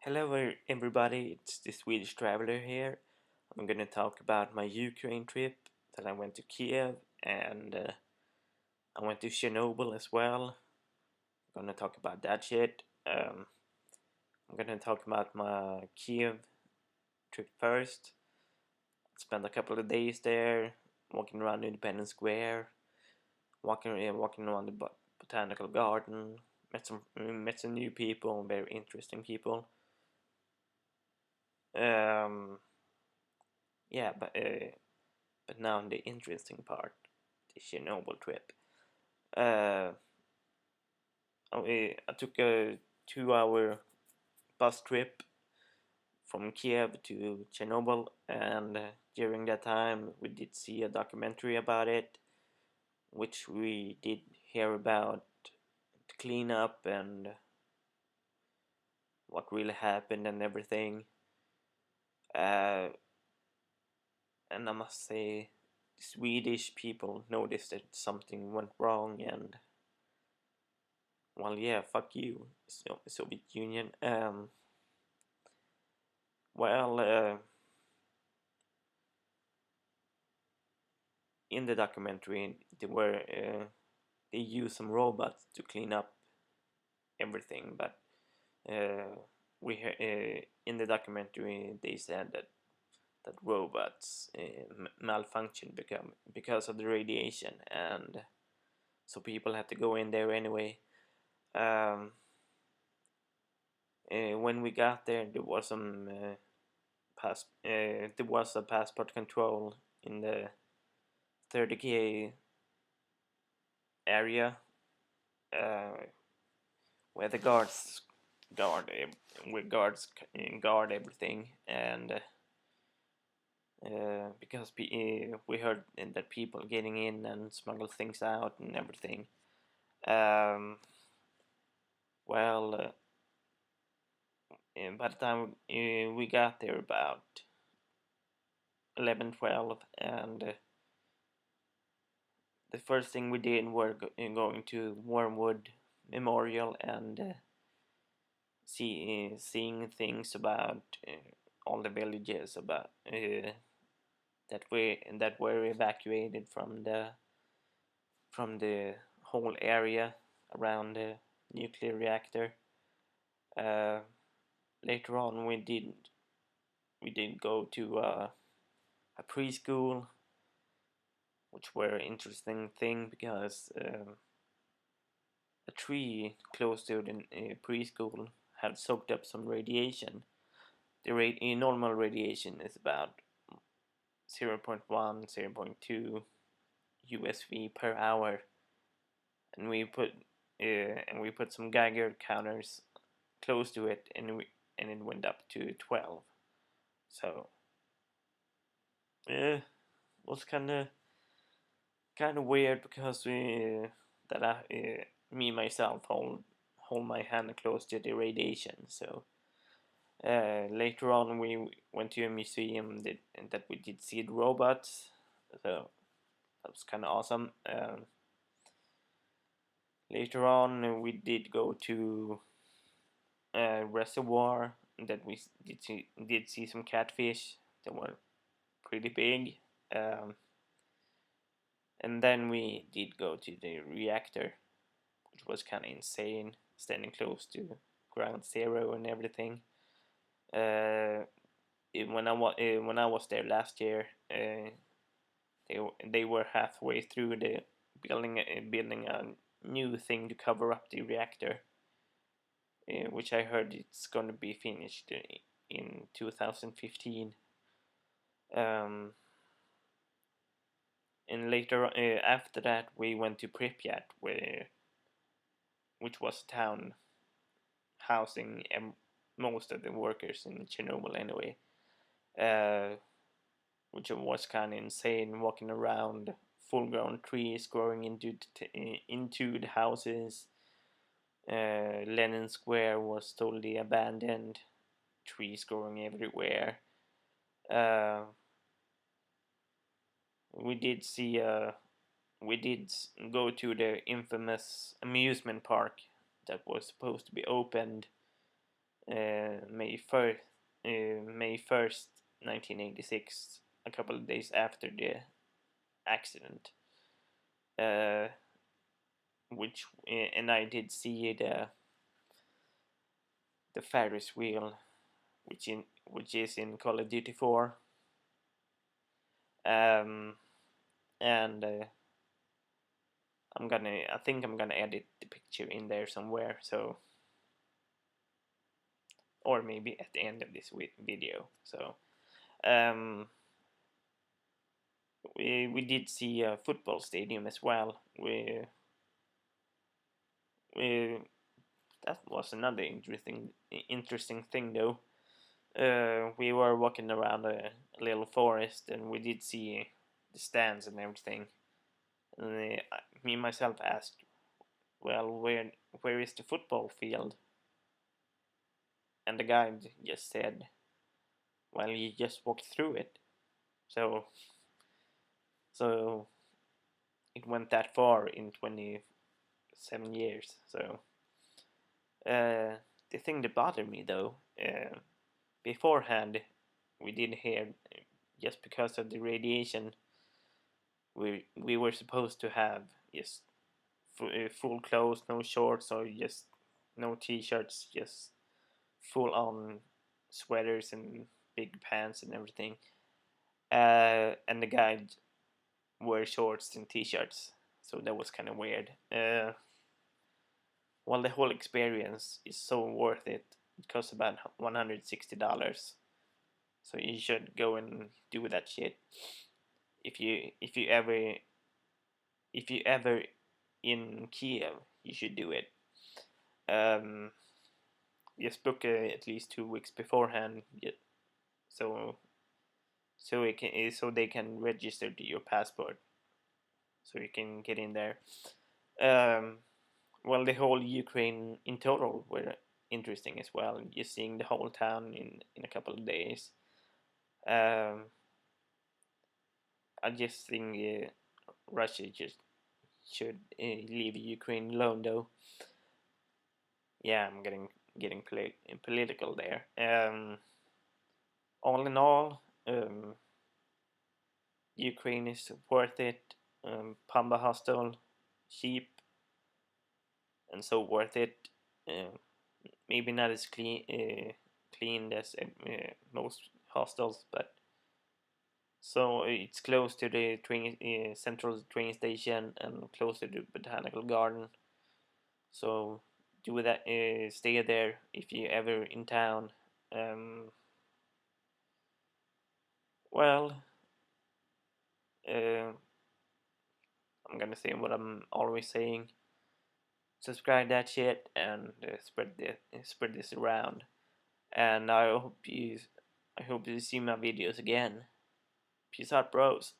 Hello everybody, it's the Swedish Traveler here. I'm gonna talk about my Ukraine trip that I went to Kiev and I went to Chernobyl as well. I'm gonna talk about that shit. I'm gonna talk about my Kiev trip first. Spent a couple of days there, walking around Independence Square, walking around the botanical garden. Met some new people, very interesting people. Um, yeah, but now the interesting part, the Chernobyl trip. Uh, I took a 2 hour bus trip from Kiev to Chernobyl, and during that time we did see a documentary about it, which we did hear about the cleanup and what really happened and everything. Uh, and I must say, the Swedish people noticed that something went wrong, and well, yeah, fuck you, Soviet Union. Well, in the documentary, they used some robots to clean up everything, but uh, in the documentary they said that robots malfunction because of the radiation, and so people had to go in there anyway. Um, when we got there, there was a passport control in the 30K area, uh, where the guard where guards guard everything, and because we heard that people getting in and smuggle things out and everything. Um, well, by the time we got there about 11, 12, and the first thing we did were going to Wormwood Memorial and seeing things about all the villages about that were evacuated from the whole area around the nuclear reactor. Uh, Later on, we did go to a preschool, which were an interesting thing because a tree close to the preschool had soaked up some radiation. The normal radiation is about 0.1, 0.2 USV per hour, and we put some Geiger counters close to it, and it went up to 12. So yeah, was kind of weird because me myself hold my hand close to the radiation. So later on we went to a museum that we did see the robots. So that was kind of awesome. Later on we did go to a reservoir that we did see some catfish that were pretty big. Um, and then we did go to the reactor, which was kind of insane, standing close to ground zero and everything. Uh, when I was there last year, they were halfway through the building a new thing to cover up the reactor, which I heard it's going to be finished in 2015. Um, and later after that, we went to Pripyat, which was a town housing most of the workers in Chernobyl anyway. Uh, which was kind of insane, walking around full-grown trees growing into the houses. Lenin Square was totally abandoned, trees growing everywhere. Uh, we did see we did go to the infamous amusement park that was supposed to be opened May 1st, 1986, a couple of days after the accident. Uh, and I did see the Ferris wheel, which is in Call of Duty 4. And I think I'm gonna edit the picture in there somewhere, so, or maybe at the end of this video. So we did see a football stadium as well. We That was another interesting thing though. We were walking around a little forest, and we did see the stands and everything. And me myself asked, well, where is the football field? And the guide just said, well, you just walked through it. So it went that far in 27 years. So the thing that bothered me though, beforehand, we did hear, just because of the radiation, we were supposed to have just full clothes, no shorts, or just no t-shirts, just full on sweaters and big pants and everything. And the guy wear shorts and t-shirts, so that was kind of weird. Well, the whole experience is so worth it. It costs about $160, so you should go and do that shit if you ever in Kiev. You should do it. Just book at least 2 weeks beforehand, so so they can register your passport, so you can get in there. Well, the whole Ukraine in total were interesting as well. Just seeing the whole town in a couple of days. I just think Russia just should leave Ukraine alone, though. Yeah, I'm getting political there. All in all, Ukraine is worth it. Pamba Hostel, cheap, and so worth it. Maybe not as clean as most hostels, but so it's close to the central train station and close to the botanical garden. So do that. Stay there if you ever in town. Well, uh, I'm gonna say what I'm always saying. Subscribe that shit and spread this around. And I hope you see my videos again. Peace out, bros.